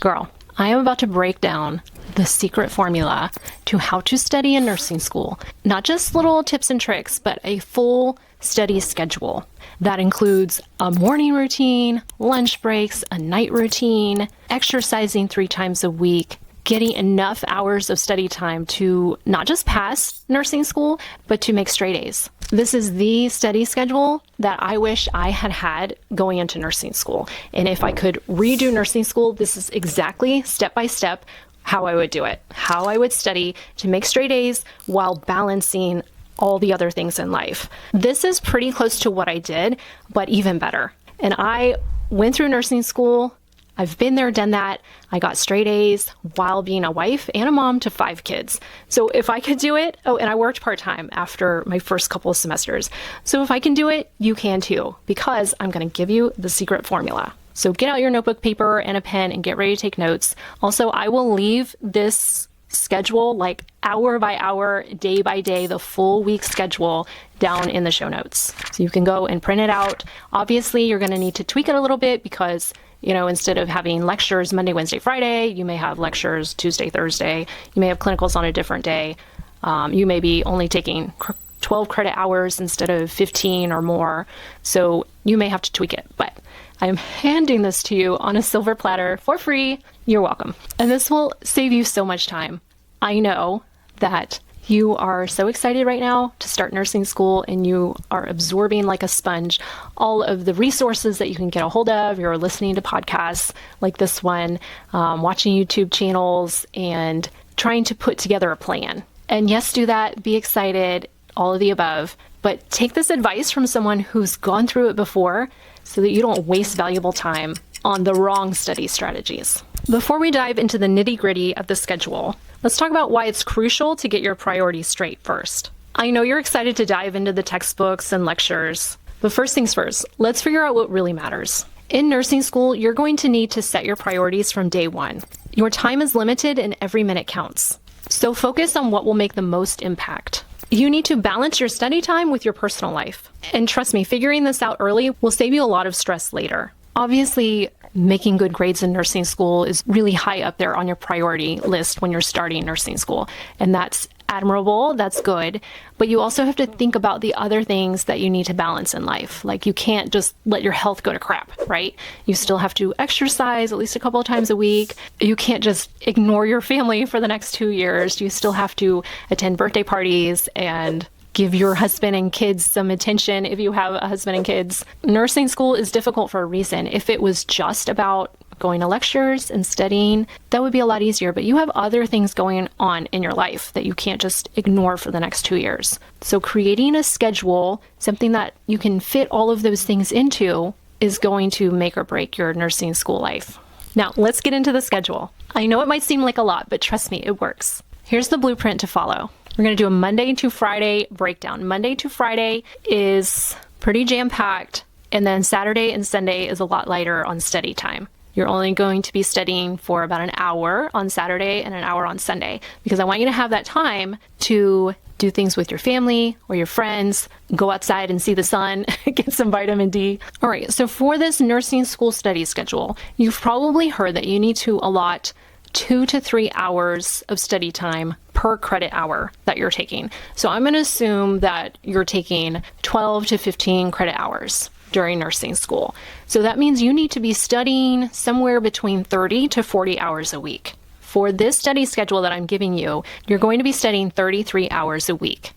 Girl, I am about to break down the secret formula to how to study in nursing school. Not just little tips and tricks, but a full study schedule that includes a morning routine, lunch breaks, a night routine, exercising 3 times a week, getting enough hours of study time to not just pass nursing school, but to make straight A's. This is the study schedule that I wish I had had going into nursing school. And if I could redo nursing school, this is exactly step by step how I would do it, how I would study to make straight A's while balancing all the other things in life. This is pretty close to what I did, but even better. And I went through nursing school. I've been there, done that. I got straight A's while being a wife and a mom to 5 kids. So if I could do it, and I worked part-time after my first couple of semesters. So if I can do it, you can too, because I'm going to give you the secret formula. So get out your notebook paper and a pen and get ready to take notes. Also, I will leave this schedule like hour by hour, day by day, the full week schedule down in the show notes. So you can go and print it out. Obviously, you're going to need to tweak it a little bit because instead of having lectures Monday, Wednesday, Friday, you may have lectures Tuesday, Thursday. You may have clinicals on a different day. You may be only taking 12 credit hours instead of 15 or more. So you may have to tweak it, but I'm handing this to you on a silver platter for free. You're welcome. And this will save you so much time. I know that you are so excited right now to start nursing school and you are absorbing like a sponge all of the resources that you can get a hold of. You're listening to podcasts like this one, watching YouTube channels, and trying to put together a plan. And yes, do that. Be excited, all of the above. But take this advice from someone who's gone through it before so that you don't waste valuable time on the wrong study strategies. Before we dive into the nitty-gritty of the schedule, let's talk about why it's crucial to get your priorities straight first. I know you're excited to dive into the textbooks and lectures, but first things first, let's figure out what really matters. In nursing school, you're going to need to set your priorities from day one. Your time is limited and every minute counts. So focus on what will make the most impact. You need to balance your study time with your personal life. And trust me, figuring this out early will save you a lot of stress later. Obviously, making good grades in nursing school is really high up there on your priority list when you're starting nursing school. And that's admirable, that's good. But you also have to think about the other things that you need to balance in life. Like you can't just let your health go to crap, right? You still have to exercise at least a couple of times a week. You can't just ignore your family for the next 2 years. You still have to attend birthday parties and give your husband and kids some attention if you have a husband and kids. Nursing school is difficult for a reason. If it was just about going to lectures and studying, that would be a lot easier. But you have other things going on in your life that you can't just ignore for the next 2 years. So creating a schedule, something that you can fit all of those things into, is going to make or break your nursing school life. Now, let's get into the schedule. I know it might seem like a lot, but trust me, it works. Here's the blueprint to follow. We're going to do a Monday to Friday breakdown. Monday to Friday is pretty jam-packed, and then Saturday and Sunday is a lot lighter on study time. You're only going to be studying for about an hour on Saturday and an hour on Sunday, because I want you to have that time to do things with your family or your friends, go outside and see the sun, get some vitamin D. All right, so for this nursing school study schedule, you've probably heard that you need to allot 2 to 3 hours of study time per credit hour that you're taking. So I'm going to assume that you're taking 12 to 15 credit hours during nursing school. So that means you need to be studying somewhere between 30 to 40 hours a week. For this study schedule that I'm giving you, you're going to be studying 33 hours a week.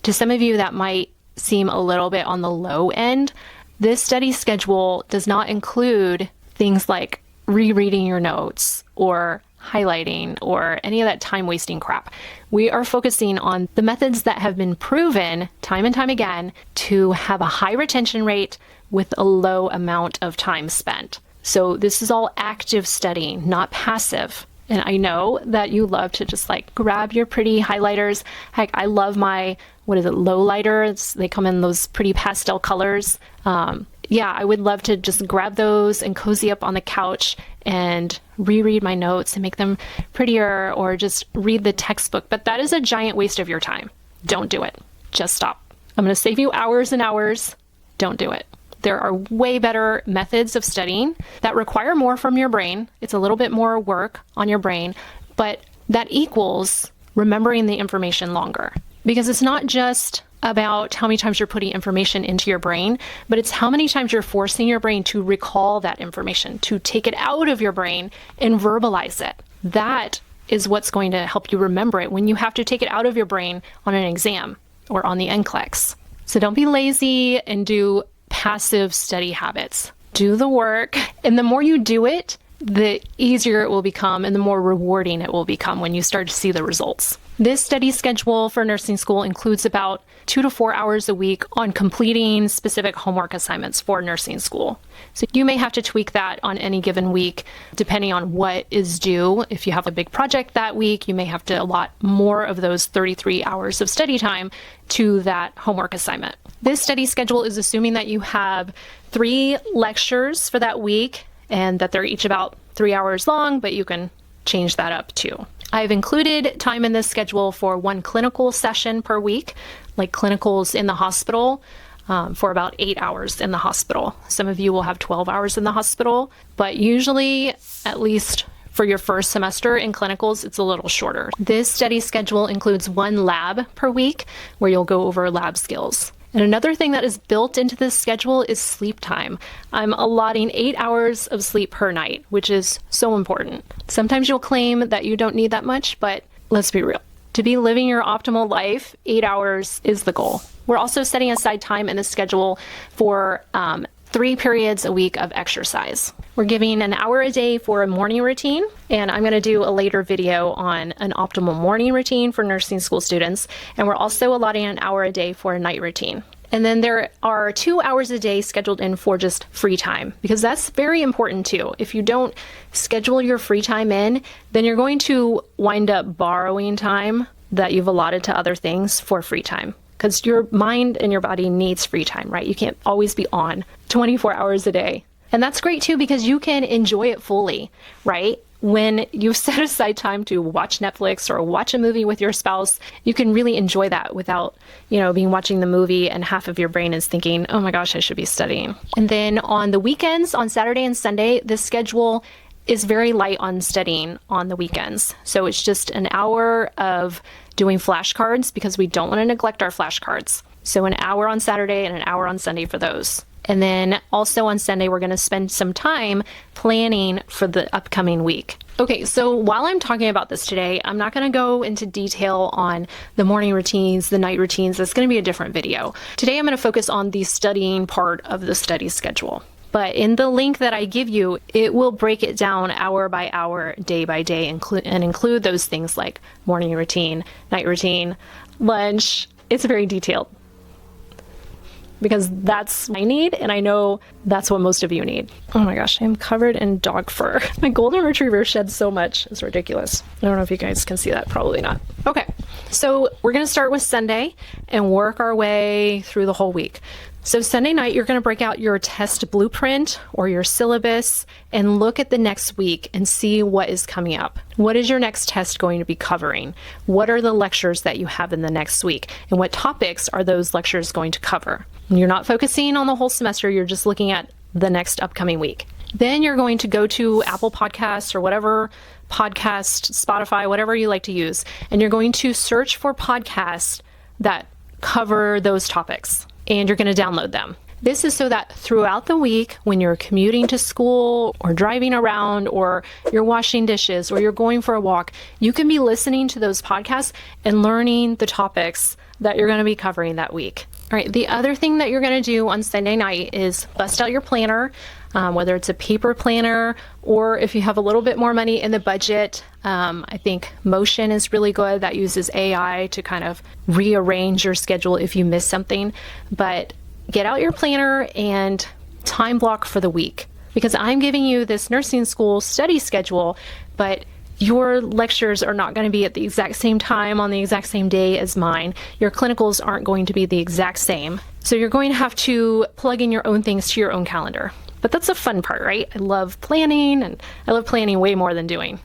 To some of you, that might seem a little bit on the low end. This study schedule does not include things like rereading your notes or highlighting or any of that time-wasting crap. We are focusing on the methods that have been proven time and time again to have a high retention rate with a low amount of time spent. So this is all active studying, not passive. And I know that you love to just like grab your pretty highlighters. Heck, I love my, low lighters. They come in those pretty pastel colors. Yeah, I would love to just grab those and cozy up on the couch and reread my notes and make them prettier, or just read the textbook. But that is a giant waste of your time. Don't do it. Just stop. I'm going to save you hours and hours. Don't do it. There are way better methods of studying that require more from your brain. It's a little bit more work on your brain, but that equals remembering the information longer. Because it's not just about how many times you're putting information into your brain, but it's how many times you're forcing your brain to recall that information, to take it out of your brain and verbalize it. That is what's going to help you remember it when you have to take it out of your brain on an exam or on the NCLEX. So don't be lazy and do passive study habits. Do the work, and the more you do it, the easier it will become and the more rewarding it will become when you start to see the results. This study schedule for nursing school includes about 2 to 4 hours a week on completing specific homework assignments for nursing school. So you may have to tweak that on any given week, depending on what is due. If you have a big project that week, you may have to allot more of those 33 hours of study time to that homework assignment. This study schedule is assuming that you have 3 lectures for that week and that they're each about 3 hours long, but you can change that up too. I've included time in this schedule for 1 clinical session per week, like clinicals in the hospital, for about 8 hours in the hospital. Some of you will have 12 hours in the hospital, but usually, at least for your first semester in clinicals, it's a little shorter. This study schedule includes 1 lab per week where you'll go over lab skills. And another thing that is built into this schedule is sleep time. I'm allotting 8 hours of sleep per night, which is so important. Sometimes you'll claim that you don't need that much, but let's be real. To be living your optimal life, 8 hours is the goal. We're also setting aside time in the schedule for 3 periods a week of exercise. We're giving an hour a day for a morning routine, and I'm going to do a later video on an optimal morning routine for nursing school students, and we're also allotting an hour a day for a night routine. And then there are 2 hours a day scheduled in for just free time, because that's very important too. If you don't schedule your free time in, then you're going to wind up borrowing time that you've allotted to other things for free time. Because your mind and your body needs free time, right? You can't always be on 24 hours a day. And that's great too, because you can enjoy it fully, right? When you've set aside time to watch Netflix or watch a movie with your spouse, you can really enjoy that without, being watching the movie and half of your brain is thinking, oh my gosh, I should be studying. And then on the weekends, on Saturday and Sunday, this schedule is very light on studying on the weekends. So it's just an hour of doing flashcards because we don't want to neglect our flashcards. So an hour on Saturday and an hour on Sunday for those. And then also on Sunday, we're going to spend some time planning for the upcoming week. Okay, so while I'm talking about this today, I'm not going to go into detail on the morning routines, the night routines. That's going to be a different video. Today, I'm going to focus on the studying part of the study schedule. But in the link that I give you, it will break it down hour by hour, day by day, and include those things like morning routine, night routine, lunch. It's very detailed because that's what I need, and I know that's what most of you need. Oh my gosh, I'm covered in dog fur. My golden retriever sheds so much. It's ridiculous. I don't know if you guys can see that. Probably not. Okay, so we're going to start with Sunday and work our way through the whole week. So Sunday night, you're going to break out your test blueprint or your syllabus and look at the next week and see what is coming up. What is your next test going to be covering? What are the lectures that you have in the next week? And what topics are those lectures going to cover? And you're not focusing on the whole semester, you're just looking at the next upcoming week. Then you're going to go to Apple Podcasts or whatever podcast, Spotify, whatever you like to use, and you're going to search for podcasts that cover those topics. And you're going to download them. This is so that throughout the week, when you're commuting to school or driving around or you're washing dishes or you're going for a walk, you can be listening to those podcasts and learning the topics that you're going to be covering that week. All right, the other thing that you're going to do on Sunday night is bust out your planner, whether it's a paper planner or if you have a little bit more money in the budget. I think Motion is really good. That uses AI to kind of rearrange your schedule if you miss something. But get out your planner and time block for the week, because I'm giving you this nursing school study schedule, but your lectures are not going to be at the exact same time on the exact same day as mine. Your clinicals aren't going to be the exact same. So you're going to have to plug in your own things to your own calendar. But that's the fun part, right? I love planning, and I love planning way more than doing.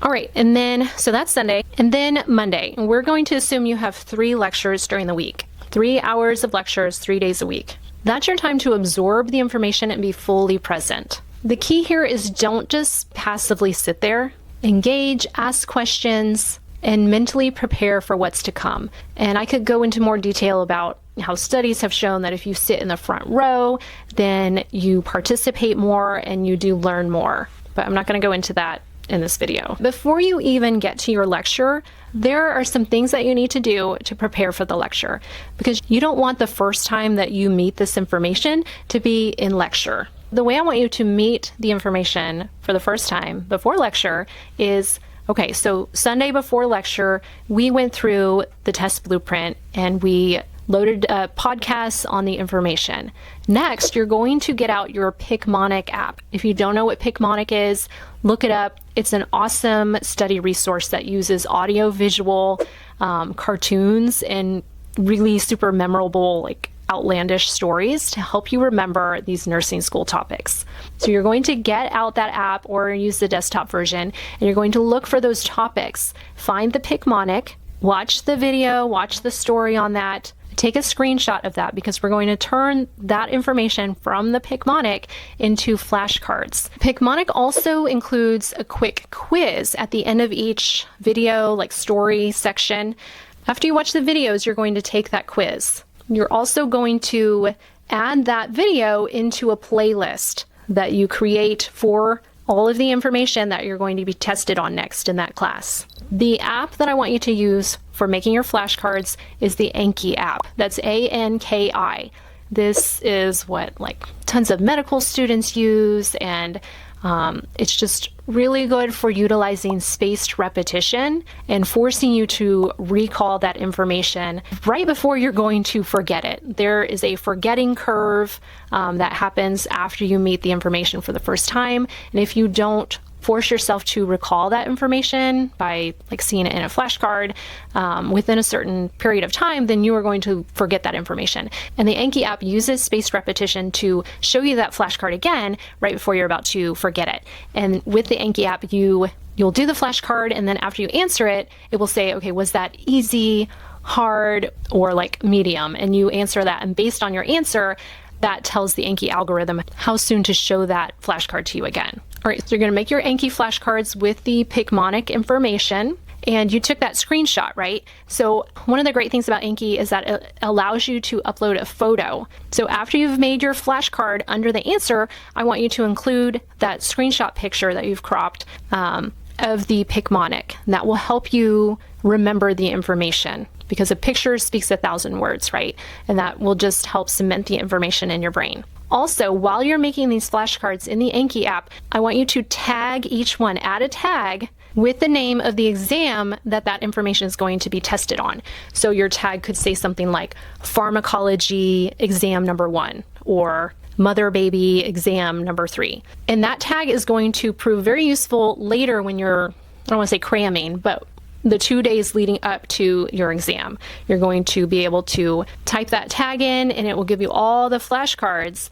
All right, and then, so that's Sunday. And then Monday, we're going to assume you have 3 lectures during the week. 3 hours of lectures, 3 days a week. That's your time to absorb the information and be fully present. The key here is don't just passively sit there. Engage, ask questions, and mentally prepare for what's to come. And I could go into more detail about how studies have shown that if you sit in the front row, then you participate more and you do learn more. But I'm not going to go into that in this video. Before you even get to your lecture, there are some things that you need to do to prepare for the lecture, because you don't want the first time that you meet this information to be in lecture. The way I want you to meet the information for the first time before lecture is, okay, so Sunday before lecture, we went through the test blueprint and we loaded podcasts on the information. Next, you're going to get out your Picmonic app. If you don't know what Picmonic is, look it up. It's an awesome study resource that uses audio, visual, cartoons, and really super memorable, like outlandish stories to help you remember these nursing school topics. So you're going to get out that app or use the desktop version, and you're going to look for those topics. Find the Picmonic, watch the video, watch the story on that. Take a screenshot of that, because we're going to turn that information from the Picmonic into flashcards. Picmonic also includes a quick quiz at the end of each video, like story section. After you watch the videos, you're going to take that quiz. You're also going to add that video into a playlist that you create for all of the information that you're going to be tested on next in that class. The app that I want you to use for making your flashcards is the Anki app. That's Anki. This is what like tons of medical students use, and it's just really good for utilizing spaced repetition and forcing you to recall that information right before you're going to forget it. There is a forgetting curve that happens after you meet the information for the first time, and if you don't force yourself to recall that information by like seeing it in a flashcard within a certain period of time, then you are going to forget that information. And the Anki app uses spaced repetition to show you that flashcard again right before you're about to forget it. And with the Anki app, you'll do the flashcard, and then after you answer it, it will say, okay, was that easy, hard, or like medium? And you answer that, and based on your answer, that tells the Anki algorithm how soon to show that flashcard to you again. All right, so you're gonna make your Anki flashcards with the Picmonic information, and you took that screenshot, right? So one of the great things about Anki is that it allows you to upload a photo. So after you've made your flashcard, under the answer, I want you to include that screenshot picture that you've cropped of the Picmonic. And that will help you remember the information, because a picture speaks 1,000 words, right? And that will just help cement the information in your brain. Also, while you're making these flashcards in the Anki app, I want you to tag each one, add a tag with the name of the exam that information is going to be tested on. So your tag could say something like pharmacology exam number 1 or mother baby exam number 3. And that tag is going to prove very useful later when you're, I don't want to say cramming, but the 2 days leading up to your exam. You're going to be able to type that tag in, and it will give you all the flashcards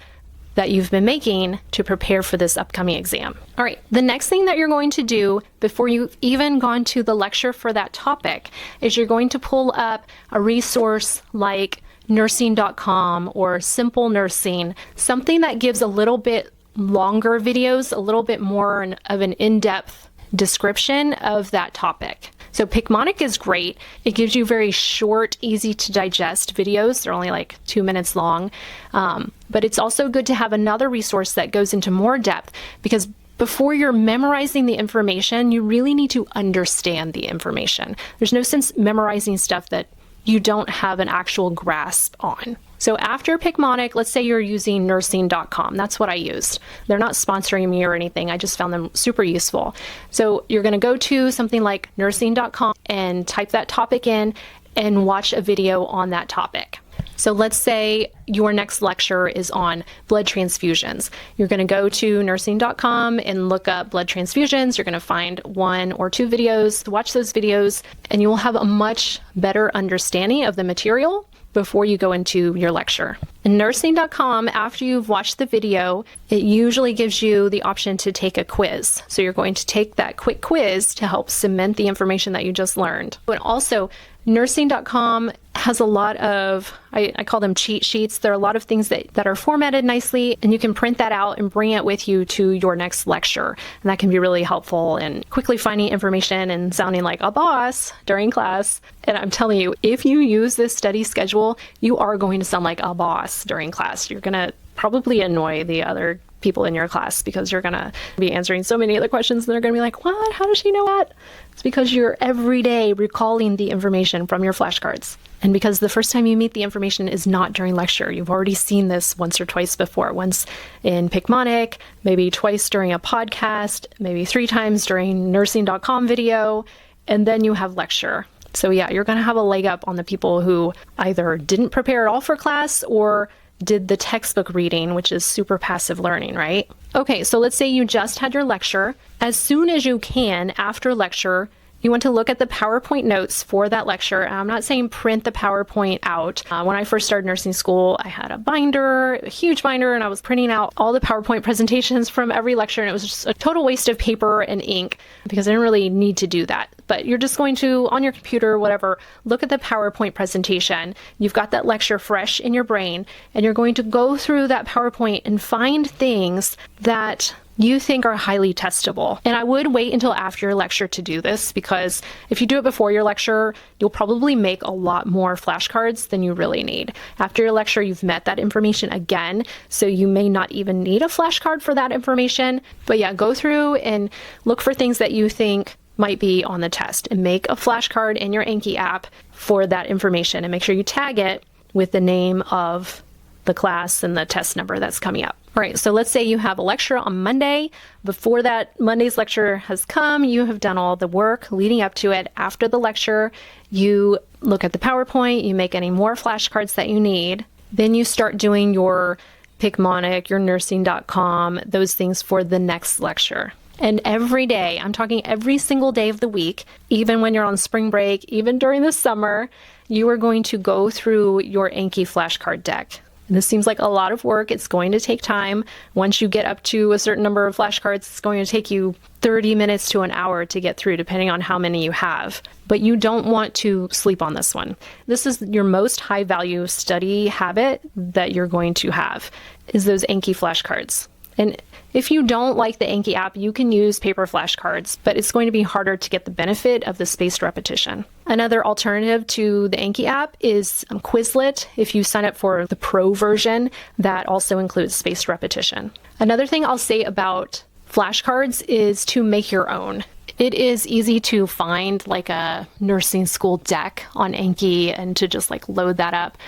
that you've been making to prepare for this upcoming exam. All right, the next thing that you're going to do before you've even gone to the lecture for that topic is you're going to pull up a resource like nursing.com or Simple Nursing, something that gives a little bit longer videos, a little bit more of an in-depth description of that topic. So Picmonic is great. It gives you very short, easy to digest videos. They're only like 2 minutes long. But it's also good to have another resource that goes into more depth, because before you're memorizing the information, you really need to understand the information. There's no sense memorizing stuff that you don't have an actual grasp on. So after Picmonic, let's say you're using nursing.com. That's what I used. They're not sponsoring me or anything. I just found them super useful. So you're going to go to something like nursing.com and type that topic in and watch a video on that topic. So let's say your next lecture is on blood transfusions. You're going to go to nursing.com and look up blood transfusions. You're going to find 1 or 2 videos, watch those videos, and you will have a much better understanding of the material before you go into your lecture. In nursing.com, after you've watched the video, it usually gives you the option to take a quiz. So you're going to take that quick quiz to help cement the information that you just learned. But also, Nursing.com has a lot of, I call them cheat sheets. There are a lot of things that are formatted nicely, and you can print that out and bring it with you to your next lecture. And that can be really helpful in quickly finding information and sounding like a boss during class. And I'm telling you, if you use this study schedule, you are going to sound like a boss during class. You're going to probably annoy the other people in your class because you're going to be answering so many other questions and they're going to be like, what? How does she know that? It's because you're every day recalling the information from your flashcards. And because the first time you meet the information is not during lecture. You've already seen this once or twice before. Once in Picmonic, maybe twice during a podcast, maybe 3 times during nursing.com video, and then you have lecture. So yeah, you're going to have a leg up on the people who either didn't prepare at all for class or did the textbook reading, which is super passive learning, right? Okay, so let's say you just had your lecture. As soon as you can after lecture, you want to look at the PowerPoint notes for that lecture. And I'm not saying print the PowerPoint out. When I first started nursing school, I had a binder, a huge binder, and I was printing out all the PowerPoint presentations from every lecture. And it was just a total waste of paper and ink because I didn't really need to do that. But you're just going to, on your computer, whatever, look at the PowerPoint presentation. You've got that lecture fresh in your brain, and you're going to go through that PowerPoint and find things that you think are highly testable. And I would wait until after your lecture to do this, because if you do it before your lecture, you'll probably make a lot more flashcards than you really need. After your lecture, you've met that information again, so you may not even need a flashcard for that information. But yeah, go through and look for things that you think might be on the test and make a flashcard in your Anki app for that information, and make sure you tag it with the name of the class and the test number that's coming up. All right, so let's say you have a lecture on Monday. Before that Monday's lecture has come, you have done all the work leading up to it. After the lecture, you look at the PowerPoint, you make any more flashcards that you need. Then you start doing your Picmonic, your nursing.com, those things for the next lecture. And every day, I'm talking every single day of the week, even when you're on spring break, even during the summer, you are going to go through your Anki flashcard deck. This seems like a lot of work. It's going to take time. Once you get up to a certain number of flashcards, it's going to take you 30 minutes to an hour to get through, depending on how many you have. But you don't want to sleep on this one. This is your most high value study habit that you're going to have, is those Anki flashcards. And if you don't like the Anki app, you can use paper flashcards, but it's going to be harder to get the benefit of the spaced repetition. Another alternative to the Anki app is Quizlet. If you sign up for the pro version, that also includes spaced repetition. Another thing I'll say about flashcards is to make your own. It is easy to find like a nursing school deck on Anki and to just like load that up.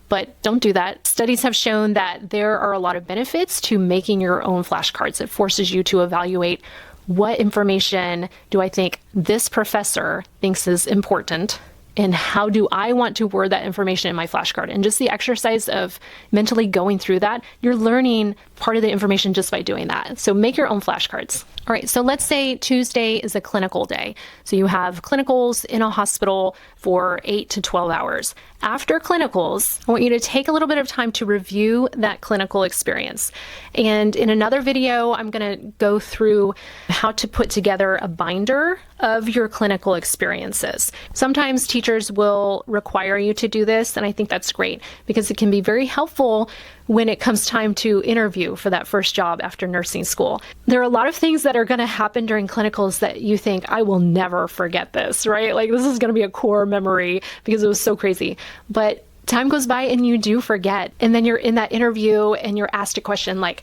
But don't do that. Studies have shown that there are a lot of benefits to making your own flashcards. It forces you to evaluate what information do I think this professor thinks is important, and how do I want to word that information in my flashcard? And just the exercise of mentally going through that, you're learning part of the information just by doing that. So make your own flashcards. All right, so let's say Tuesday is a clinical day. So you have clinicals in a hospital for 8 to 12 hours. After clinicals, I want you to take a little bit of time to review that clinical experience. And in another video, I'm going to go through how to put together a binder of your clinical experiences. Sometimes teachers will require you to do this, and I think that's great because it can be very helpful when it comes time to interview for that first job after nursing school. There are a lot of things that are going to happen during clinicals that you think, I will never forget this, right? Like this is going to be a core memory because it was so crazy. But time goes by and you do forget. And then you're in that interview and you're asked a question like,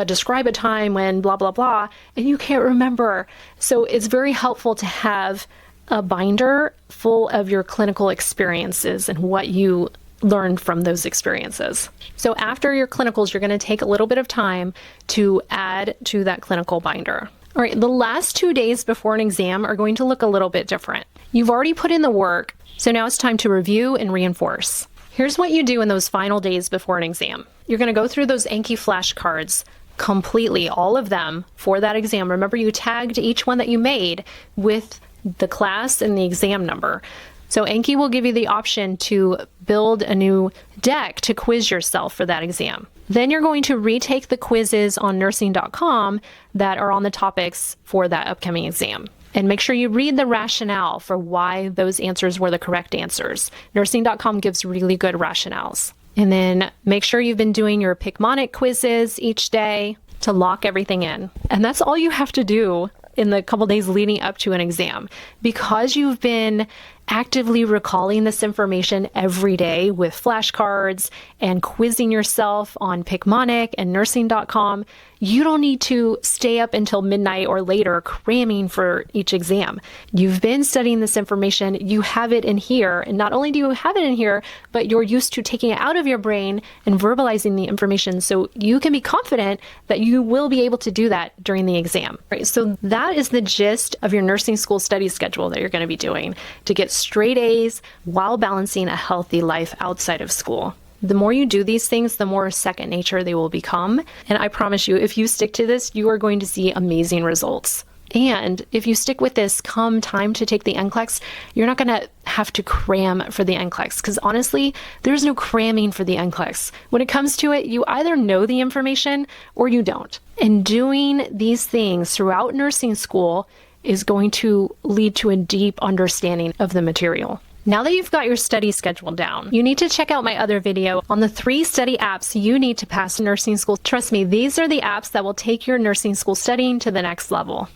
describe a time when blah, blah, blah, and you can't remember. So it's very helpful to have a binder full of your clinical experiences and what you learned from those experiences. So after your clinicals, you're going to take a little bit of time to add to that clinical binder. All right, the last 2 days before an exam are going to look a little bit different. You've already put in the work, so now it's time to review and reinforce. Here's what you do in those final days before an exam. You're going to go through those Anki flashcards completely, all of them, for that exam. Remember, you tagged each one that you made with the class and the exam number. So Anki will give you the option to build a new deck to quiz yourself for that exam. Then you're going to retake the quizzes on nursing.com that are on the topics for that upcoming exam. And make sure you read the rationale for why those answers were the correct answers. Nursing.com gives really good rationales. And then make sure you've been doing your Picmonic quizzes each day to lock everything in. And that's all you have to do in the couple days leading up to an exam. Because you've been actively recalling this information every day with flashcards and quizzing yourself on Picmonic and nursing.com, you don't need to stay up until midnight or later cramming for each exam. You've been studying this information, you have it in here, and not only do you have it in here, but you're used to taking it out of your brain and verbalizing the information so you can be confident that you will be able to do that during the exam. Right? So that is the gist of your nursing school study schedule that you're going to be doing to get straight A's while balancing a healthy life outside of school. The more you do these things, the more second nature they will become. And I promise you, if you stick to this, you are going to see amazing results. And if you stick with this come time to take the NCLEX, you're not going to have to cram for the NCLEX because honestly, there's no cramming for the NCLEX. When it comes to it, you either know the information or you don't. And doing these things throughout nursing school is going to lead to a deep understanding of the material. Now that you've got your study schedule down, you need to check out my other video on the 3 study apps you need to pass nursing school. Trust me, these are the apps that will take your nursing school studying to the next level.